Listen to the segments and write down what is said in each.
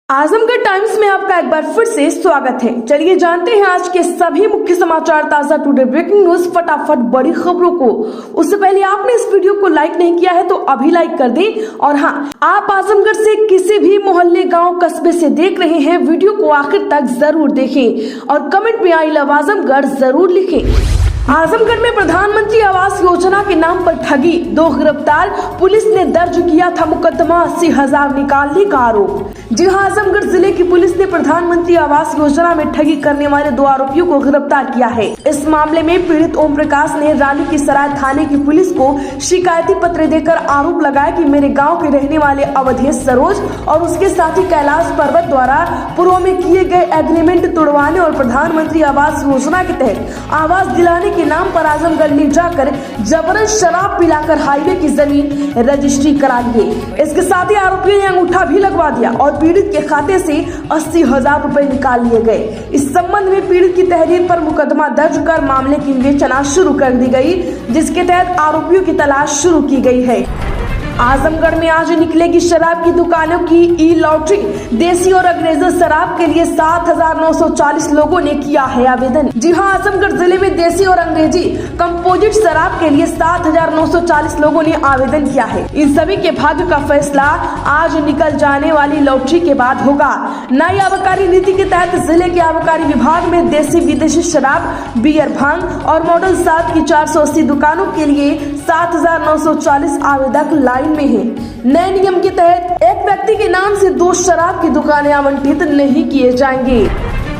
Azamgarh times में आपका एक बार फिर से स्वागत है। चलिए जानते हैं आज के सभी मुख्य समाचार, ताजा टुडे ब्रेकिंग न्यूज, फटाफट बड़ी खबरों को। उससे पहले आपने इस वीडियो को लाइक नहीं किया है तो अभी लाइक कर दें। और हाँ, आप आजमगढ़ से किसी भी मोहल्ले, गांव, कस्बे से देख रहे हैं, वीडियो को आखिर तक जरूर देखें और कमेंट में आई लव आजमगढ़ जरूर लिखें। आजमगढ़ में प्रधानमंत्री आवास योजना के नाम पर ठगी, 2 गिरफ्तार, पुलिस ने दर्ज किया था मुकदमा, 80,000 निकालने का आरोप। जी हां, आजमगढ़ जिले की पुलिस ने प्रधानमंत्री आवास योजना में ठगी करने वाले 2 आरोपियों को गिरफ्तार किया है। इस मामले में पीड़ित ओम प्रकाश ने रानी की सराय थाने की पुलिस को शिकायती पत्र देकर आरोप लगाया कि मेरे गाँव के रहने वाले अवधेश सरोज और उसके साथी कैलाश पर्वत द्वारा पूर्व में किए गए एग्रीमेंट तोड़वाने और प्रधानमंत्री आवास योजना के तहत आवास दिलाने के नाम पर आजमगढ़ ले जाकर जबरन शराब पिलाकर हाईवे की जमीन रजिस्ट्री करा ली है। इसके साथ ही आरोपियों ने अंगूठा भी लगवा दिया और पीड़ित के खाते से 80,000 रुपए निकाल लिए गए। इस संबंध में पीड़ित की तहरीर पर मुकदमा दर्ज कर मामले की विवेचना शुरू कर दी गई, जिसके तहत आरोपियों की तलाश शुरू की गई है। आजमगढ़ में आज निकलेगी शराब की दुकानों की ई लॉटरी। देसी और अंग्रेजी शराब के लिए 7,940 लोगों ने किया है आवेदन। जी हां, आजमगढ़ जिले में देसी और अंग्रेजी कंपोजिट शराब के लिए 7,940 लोगों ने आवेदन किया है। इन सभी के भाग्य का फैसला आज निकल जाने वाली लॉटरी के बाद होगा। नई आबकारी नीति के तहत जिले के आबकारी विभाग में देसी विदेशी शराब, बियर, भांग और मॉडल शराब की 480 दुकानों के लिए 7,940 आवेदक लाइन में है। नए नियम के तहत एक व्यक्ति के नाम से 2 शराब की दुकानें आवंटित नहीं किए जाएंगे।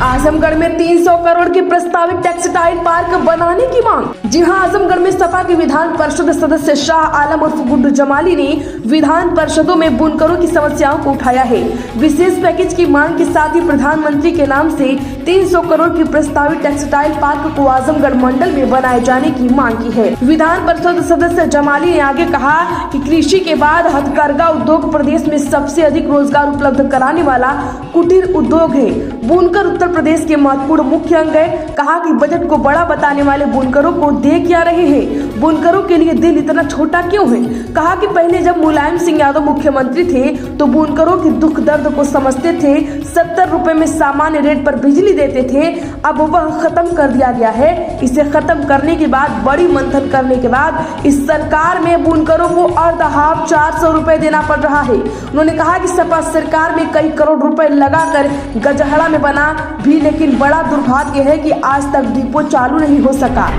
आजमगढ़ में 300 करोड़ के प्रस्तावित टेक्सटाइल पार्क बनाने की मांग। जी हां, आजमगढ़ में सपा के विधान परिषद सदस्य शाह आलम उर्फ गुड्डू जमाली ने विधान परिषदों में बुनकरों की समस्याओं को उठाया है। विशेष पैकेज की मांग के साथ ही प्रधानमंत्री के नाम से 300 करोड़ की प्रस्तावित टेक्सटाइल पार्क को आजमगढ़ मंडल में बनाए जाने की मांग की है। विधान परिषद सदस्य जमाली ने आगे कहा कि कृषि के बाद हथकरघा उद्योग प्रदेश में सबसे अधिक रोजगार उपलब्ध कराने वाला कुटीर उद्योग है। बुनकर उत्तर प्रदेश के महत्वपूर्ण मुख्य अंग है। कहा कि बजट को बड़ा बताने वाले बुनकरों को देख क्या रहे हैं, बुनकरों के लिए दिल इतना छोटा क्यों है। कहा कि पहले जब मुलायम सिंह यादव मुख्यमंत्री थे तो बुनकरों की दुख दर्द को समझते थे, 70 रुपए में सामान्य रेट पर बिजली देते थे। अब वह खत्म कर दिया गया है। इसे खत्म करने के बाद, बड़ी मंथन करने के बाद इस सरकार में बुनकरों को अर्ध-हाफ 400 रुपए देना पड़ रहा है। उन्होंने कहा कि सपा सरकार में कई करोड़ रुपए लगाकर गजहड़ा में बना भी, लेकिन बड़ा दुर्भाग्य है कि आज तक डिपो चालू नहीं हो सका।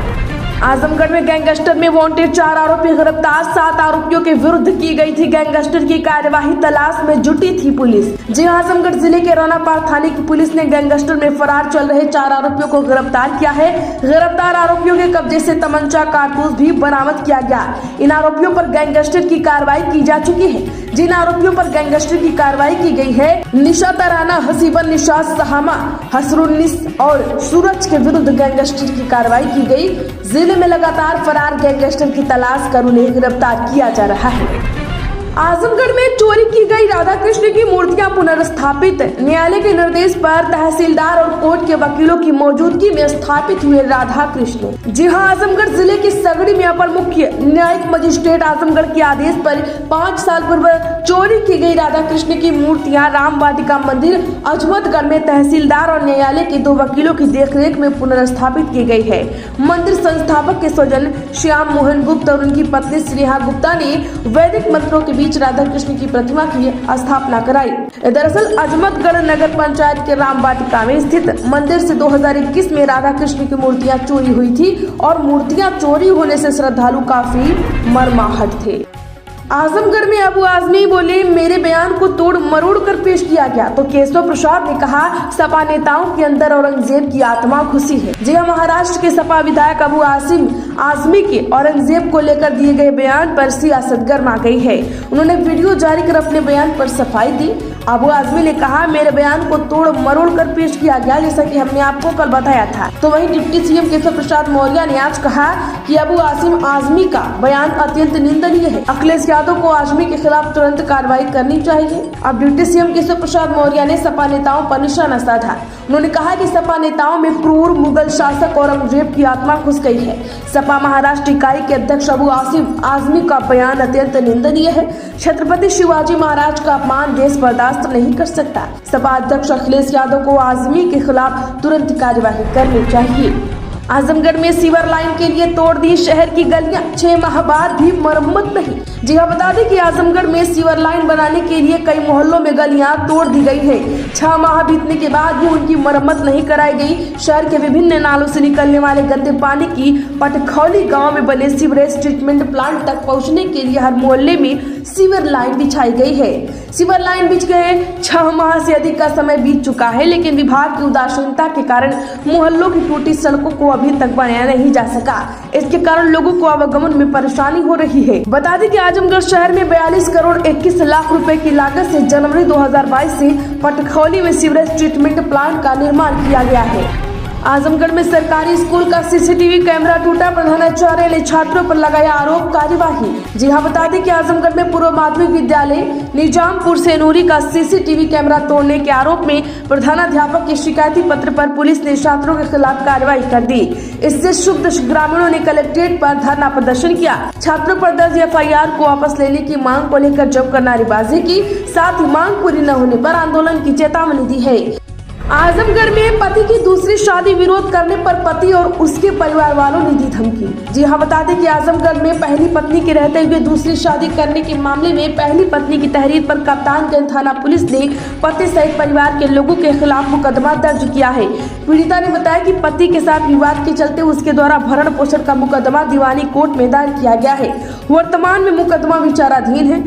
आजमगढ़ में गैंगस्टर में वांटेड 4 आरोपी गिरफ्तार, 7 आरोपियों के विरुद्ध की गई थी गैंगस्टर की कार्यवाही, तलाश में जुटी थी पुलिस। जी हां, आजमगढ़ जिले के रानापार थाने की पुलिस ने गैंगस्टर में फरार चल रहे 4 आरोपियों को गिरफ्तार किया है। गिरफ्तार आरोपियों के कब्जे से तमंचा, कारतूस भी बरामद किया गया। इन आरोपियों पर गैंगस्टर की कार्रवाई की जा चुकी है। जिन आरोपियों पर गैंगस्टर की कार्रवाई की गई है, निशा तराना, हसीबन, निशात सहामा, हसरुन्निस और सूरज के विरुद्ध गैंगस्टर की कार्रवाई की गई। जिले में लगातार फरार गैंगस्टर की तलाश कर उन्हें गिरफ्तार किया जा रहा है। आजमगढ़ में चोरी की गई राधा कृष्ण की मूर्तियां पुनर्स्थापित। न्यायालय के निर्देश पर तहसीलदार और कोर्ट के वकीलों की मौजूदगी में स्थापित हुए राधा कृष्ण। जी हां, आजमगढ़ जिले की सगड़ी में अपर मुख्य न्यायिक मजिस्ट्रेट आजमगढ़ के आदेश पर 5 साल पूर्व चोरी की गई राधा कृष्ण की मूर्तियां राम वाटिका मंदिर अजमतगढ़ में तहसीलदार और न्यायालय के 2 वकीलों की देखरेख में पुनर्स्थापित की गई है। मंदिर संस्थापक के स्वजन श्याम मोहन गुप्ता और उनकी पत्नी स्नेहा गुप्ता ने वैदिक मंत्रों के बीच राधा कृष्ण की प्रतिमा की स्थापना कराई। दरअसल अजमतगढ़ नगर पंचायत के राम वाटिका में स्थित मंदिर से 2021 में राधा कृष्ण की मूर्तियां चोरी हुई थी और मूर्तियां चोरी होने से श्रद्धालु काफी मर्माहत थे। आजमगढ़ में अबू आजमी बोले, मेरे बयान को तोड़ मरोड़ कर पेश किया गया तो केशव प्रसाद ने कहा, सपा नेताओं के अंदर औरंगजेब की आत्मा घुसी है। जी हां, महाराष्ट्र के सपा विधायक अबू आजमी के औरंगजेब को लेकर दिए गए बयान पर सियासत गर्मा गई है। उन्होंने वीडियो जारी कर अपने बयान पर सफाई दी। अबू आजमी ने कहा, मेरे बयान को तोड़ मरोड़ कर पेश किया गया, जैसा कि हमने आपको कल बताया था। तो वहीं डिप्टी सीएम केशव प्रसाद मौर्य ने आज कहा कि अबू आजमी का बयान अत्यंत निंदनीय है। अखिलेश यादव को आजमी के खिलाफ तुरंत कार्रवाई करनी चाहिए। अब डिप्टी सीएम केशव प्रसाद मौर्य ने सपा नेताओं पर निशाना साधा। उन्होंने कहा कि सपा नेताओं में क्रूर मुगल शासक औरंगजेब की आत्मा घुस गई है। सपा सपा महाराष्ट्र इकाई के अध्यक्ष अबू आसिफ आजमी का बयान अत्यंत निंदनीय है। छत्रपति शिवाजी महाराज का अपमान देश बर्दाश्त नहीं कर सकता। सपा अध्यक्ष अखिलेश यादव को आजमी के खिलाफ तुरंत कार्यवाही करनी चाहिए। आजमगढ़ में सीवर लाइन के लिए तोड़ दी शहर की गलियां, 6 माह बाद भी मरम्मत नहीं। जी हाँ, बता दें कि आजमगढ़ में सीवर लाइन बनाने के लिए कई मोहल्लों में गलियां तोड़ दी गई है। 6 माह बीतने के बाद भी उनकी मरम्मत नहीं कराई गई। शहर के विभिन्न नालों से निकलने वाले गंदे पानी की पटखौली गांव में बने सीवरेज ट्रीटमेंट प्लांट तक पहुंचने के लिए हर मोहल्ले में सीवर लाइन बिछाई गई है। सीवर लाइन बिछ गए 6 माह से अधिक का समय बीत चुका है, लेकिन विभाग की उदासीनता के कारण मोहल्लों की टूटी सड़कों को अभी तक बनाया नहीं जा सका। इसके कारण लोगों को आवागमन में परेशानी हो रही है। बता दें कि आजमगढ़ शहर में 42 करोड़ 21 लाख रुपए की लागत से जनवरी 2022 से पटखौली में सीवरेज ट्रीटमेंट प्लांट का निर्माण किया गया है। आजमगढ़ में सरकारी स्कूल का सीसीटीवी कैमरा टूटा, प्रधानाचार्य ने छात्रों पर लगाया आरोप, कार्यवाही। जी हां, बता दें कि आजमगढ़ में पूर्व माध्यमिक विद्यालय निजामपुर सेनूरी का सीसीटीवी कैमरा तोड़ने के आरोप में प्रधानाध्यापक के शिकायती पत्र पर पुलिस ने छात्रों के खिलाफ कार्रवाई कर दी। इससे क्षुब्ध ग्रामीणों ने कलेक्ट्रेट पर धरना प्रदर्शन किया। छात्रों पर दर्ज एफआईआर को वापस लेने की मांग को लेकर जमकर नारेबाजी की, साथ ही मांग पूरी न होने पर आंदोलन की चेतावनी दी है। आजमगढ़ में पति की दूसरी शादी विरोध करने पर पति और उसके परिवार वालों ने दी धमकी। जी हां, बता दें कि आजमगढ़ में पहली पत्नी के रहते हुए दूसरी शादी करने के मामले में पहली पत्नी की तहरीर पर कप्तानगंज थाना पुलिस ने पति सहित परिवार के लोगों के खिलाफ मुकदमा दर्ज किया है। पीड़िता ने बताया कि पति के साथ विवाद के चलते उसके द्वारा भरण पोषण का मुकदमा दीवानी कोर्ट में दायर किया गया है। वर्तमान में मुकदमा विचाराधीन है।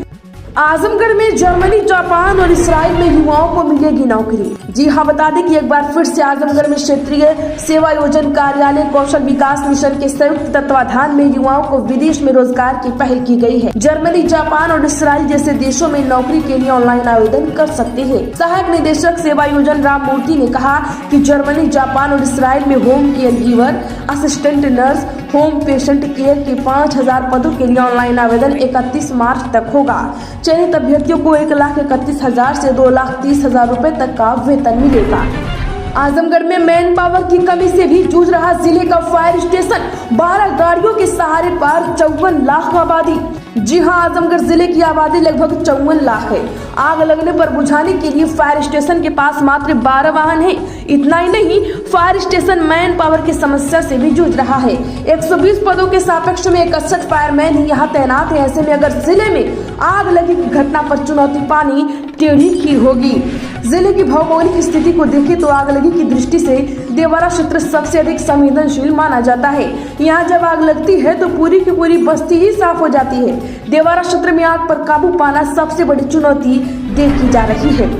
आजमगढ़ में जर्मनी, जापान और इसराइल में युवाओं को मिलेगी नौकरी। जी हां, बता दें कि एक बार फिर से आजमगढ़ में क्षेत्रीय सेवा योजना कार्यालय कौशल विकास मिशन के संयुक्त तत्वाधान में युवाओं को विदेश में रोजगार की पहल की गई है। जर्मनी, जापान और इसराइल जैसे देशों में नौकरी के लिए ऑनलाइन आवेदन कर सकते हैं। सहायक निदेशक सेवा योजना राम मूर्ति ने कहा कि जर्मनी, जापान और इसराइल में home care giver, assistant nurse, home patient care के 5000 पदों के लिए ऑनलाइन आवेदन 31 मार्च तक होगा। चयनित अभ्यर्थियों को 1,31,000 से 2,30,000 रुपए तक का वेतन मिलेगा। आजमगढ़ में मैन पावर की कमी से भी जूझ रहा जिले का फायर स्टेशन, 12 गाड़ियों के सहारे पार 54 लाख आबादी। जी हां, आजमगढ़ जिले की आबादी लगभग 54 लाख है। आग लगने पर बुझाने के लिए फायर स्टेशन के पास मात्र 12 वाहन है। इतना ही नहीं, फायर स्टेशन मैन पावर की समस्या से भी जूझ रहा है। 120 पदों के सापेक्ष में 61 फायरमैन ही यहाँ तैनात है। ऐसे में अगर जिले में आग लगी की घटना पर चुनौती पानी टेढ़ी खीर होगी। जिले की भौगोलिक स्थिति को देखें तो आग लगी की दृष्टि से देवरा क्षेत्र सबसे अधिक संवेदनशील माना जाता है। यहाँ जब आग लगती है तो पूरी की पूरी बस्ती ही साफ हो जाती है। देवरा क्षेत्र में आग पर काबू पाना सबसे बड़ी चुनौती देखी जा रही है।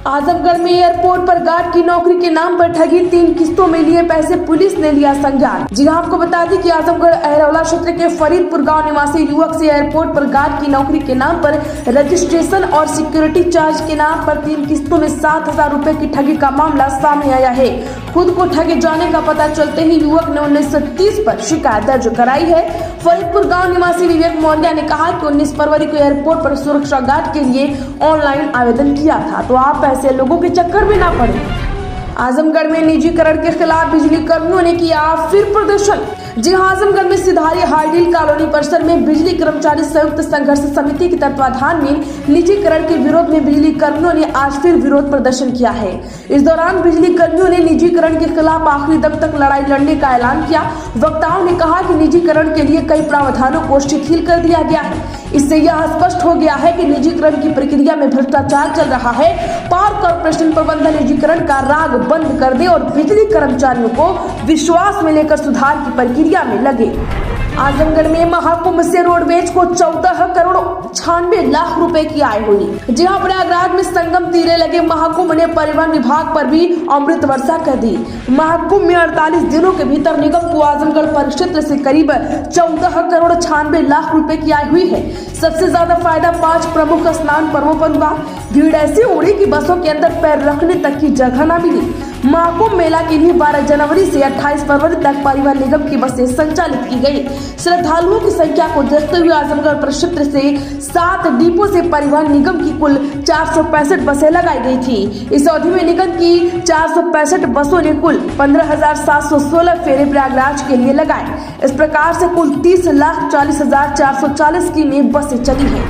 आजमगढ़ में एयरपोर्ट पर गार्ड की नौकरी के नाम पर ठगी, 3 किस्तों में लिए पैसे, पुलिस ने लिया संज्ञान। जी हां, आपको बता दें कि आजमगढ़ अहरौला क्षेत्र के फरीदपुर गांव निवासी युवक से एयरपोर्ट पर गार्ड की नौकरी के नाम पर रजिस्ट्रेशन और सिक्योरिटी चार्ज के नाम पर 3 किस्तों में 7,000 रुपए की ठगी का मामला सामने आया है। खुद को ठगे जाने का पता चलते ही युवक ने 1930 पर शिकायत दर्ज कराई है। फरीदपुर गांव निवासी विवेक मौर्य ने कहा कि 19 फरवरी को एयरपोर्ट पर सुरक्षा गार्ड के लिए ऑनलाइन आवेदन किया था, तो आप ऐसे लोगों के चक्कर में ना पड़े। आजमगढ़ में निजीकरण के खिलाफ बिजली कर्मियों ने किया फिर प्रदर्शन। जी हां, आजमगढ़ में सिधारी हार्डिल कॉलोनी परिसर में बिजली कर्मचारी संयुक्त संघर्ष समिति के तत्वाधान में निजीकरण के विरोध में बिजली कर्मियों ने आज फिर विरोध प्रदर्शन किया है। इस दौरान बिजली कर्मियों ने निजीकरण के खिलाफ आखिरी दम तक लड़ाई लड़ने का ऐलान किया। वक्ताओं ने कहा कि निजीकरण के लिए कई प्रावधानों को शिथिल कर दिया गया है। इससे यह स्पष्ट हो गया है कि निजीकरण की प्रक्रिया में भ्रष्टाचार चल रहा है। पावर कॉर्पोरेशन प्रबंधन निजीकरण का राग बंद कर दे और बिजली कर्मचारियों को विश्वास में लेकर सुधार की प्रक्रिया में लगे। आजमगढ़ में महाकुंभ से रोडवेज को 14 करोड़ 96 लाख रुपए की आय हुई। जी हां, प्रयागराज में संगम तीरे लगे महाकुंभ ने परिवहन विभाग पर भी अमृत वर्षा कर दी। महाकुंभ में 48 दिनों के भीतर निगम को आजमगढ़ परिक्षेत्र से करीब 14 करोड़ 96 लाख रुपए की आय हुई है। सबसे ज्यादा फायदा 5 प्रमुख स्नान पर्वों पर हुआ। भीड़ ऐसी उड़ी कि बसों के अंदर पैर रखने तक की जगह न मिली। महाकुंभ मेला के लिए 12 जनवरी से 28 फरवरी तक परिवहन निगम की बसें संचालित की गई। श्रद्धालुओं की संख्या को देखते हुए आजमगढ़ प्रक्षेत्र से 7 डिपो से परिवहन निगम की कुल 465 बसें लगाई गई थी। इस अवधि में निगम की 465 बसों ने कुल 15,716 फेरे प्रयागराज के लिए लगाए। इस प्रकार से कुल 30,40,440 की में बसें चली हैं।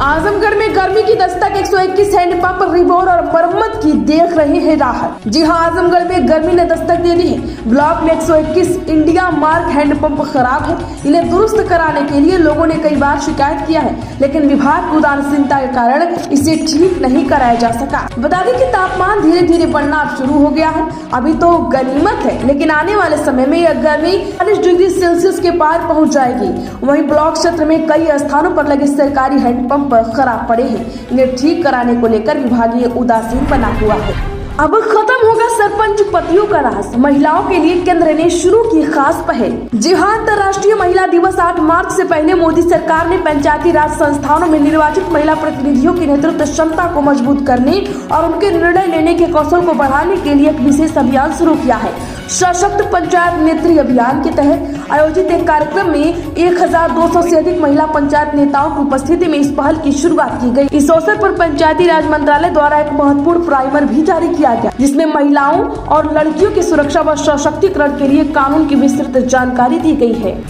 आजमगढ़ में गर्मी की दस्तक 121 हैंडपंप रिबोर और मरम्मत की देख रहे हैं राहत। जी हां, आजमगढ़ में गर्मी ने दस्तक दे दी है। ब्लॉक में 121 इंडिया मार्क हैंडपंप खराब है। इन्हें दुरुस्त कराने के लिए लोगों ने कई बार शिकायत किया है, लेकिन विभाग की उदासीनता के कारण इसे ठीक नहीं कराया जा सका। बता दें कि तापमान धीरे धीरे बढ़ना शुरू हो गया है। अभी तो गनीमत है, लेकिन आने वाले समय में यह गर्मी 40 डिग्री सेल्सियस के पार पहुँच जाएगी। वहीं ब्लॉक क्षेत्र में कई स्थानों पर लगे सरकारी हैंडपंप खराब पड़े हैं। इन्हें ठीक कराने को लेकर विभागीय उदासीन बना हुआ है। अब खत्म होगा सरपंच पतियों का राज। महिलाओं के लिए केंद्र ने शुरू की खास पहल। जी हां, अंतर्राष्ट्रीय महिला दिवस 8 मार्च से पहले मोदी सरकार ने पंचायती राज संस्थानों में निर्वाचित महिला प्रतिनिधियों की नेतृत्व क्षमता को मजबूत करने और उनके निर्णय लेने के कौशल को बढ़ाने के लिए एक विशेष अभियान शुरू किया है। सशक्त पंचायत नेत्री अभियान के तहत आयोजित एक कार्यक्रम में 1200 से अधिक महिला पंचायत नेताओं की उपस्थिति में इस पहल की शुरुआत की गई। इस अवसर पर पंचायती राज मंत्रालय द्वारा एक महत्वपूर्ण प्राइमर भी जारी किया गया, जिसमें महिलाओं और लड़कियों की सुरक्षा व सशक्तिकरण के लिए कानून की विस्तृत जानकारी दी गई है।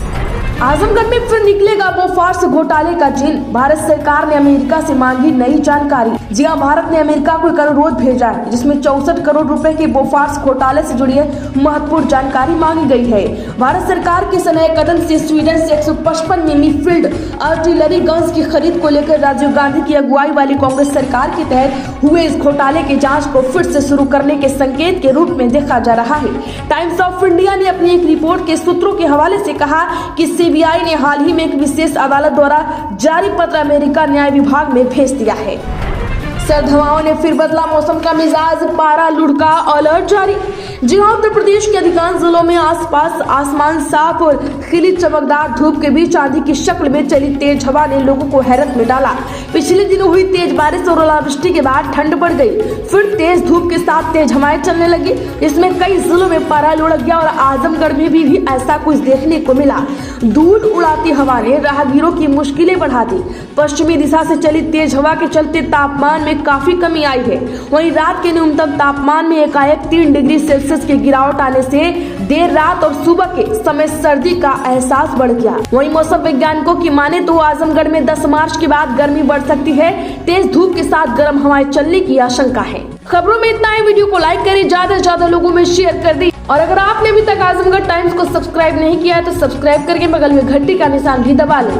आजमगढ़ में फिर निकलेगा बोफोर्स घोटाले का जिन। भारत सरकार ने अमेरिका से मांगी नई जानकारी। जी हां, भारत ने अमेरिका को एक अनुरोध भेजा है, जिसमें 64 करोड़ रुपए के बोफोर्स घोटाले से जुड़ी महत्वपूर्ण जानकारी मांगी गई है। भारत सरकार के इस नए कदम से स्वीडन से 155 मिमी फील्ड आर्टिलरी गन्स की खरीद को लेकर राजीव गांधी की अगुवाई वाली कांग्रेस सरकार के तहत हुए इस घोटाले की जाँच को फिर से शुरू करने के संकेत के रूप में देखा जा रहा है। टाइम्स ऑफ इंडिया ने अपनी एक रिपोर्ट के सूत्रों के हवाले से कहा कि सीबीआई ने हाल ही में एक विशेष अदालत द्वारा जारी पत्र अमेरिका न्याय विभाग में भेज दिया है। सर्द हवाओं ने फिर बदला मौसम का मिजाज, पारा लुढ़का, अलर्ट जारी। जी हां, उत्तर प्रदेश के अधिकांश जिलों में आसपास आसमान साफ और खिली चमकदार धूप के बीच आंधी की शक्ल में चली तेज हवा ने लोगों को हैरत में डाला। पिछले दिनों हुई तेज बारिश और ओलावृष्टि के बाद ठंड बढ़ गई। फिर तेज धूप के साथ तेज हवाएं चलने लगी। इसमें कई जिलों में पारा लुढ़क गया और आजमगढ़ में भी ऐसा कुछ देखने को मिला। धूल उड़ाती हवा ने राहगीरों की मुश्किलें बढ़ा दी। पश्चिमी दिशा से चली तेज हवा के चलते तापमान में काफी कमी आई है। वहीं रात के न्यूनतम तापमान में एकाएक 3 डिग्री सेल्सियस की गिरावट आने से देर रात और सुबह के समय सर्दी का एहसास बढ़ गया। वहीं मौसम वैज्ञानिकों की माने तो आजमगढ़ में 10 मार्च के बाद गर्मी बढ़ सकती है। तेज धूप के साथ गर्म हवाएं चलने की आशंका है। खबरों में इतना ही। वीडियो को लाइक करें, ज्यादा से ज्यादा लोगों में शेयर कर दें, और अगर आपने अभी तक आजमगढ़ टाइम्स को सब्सक्राइब नहीं किया है तो सब्सक्राइब करके बगल में घंटी का निशान भी दबा लें।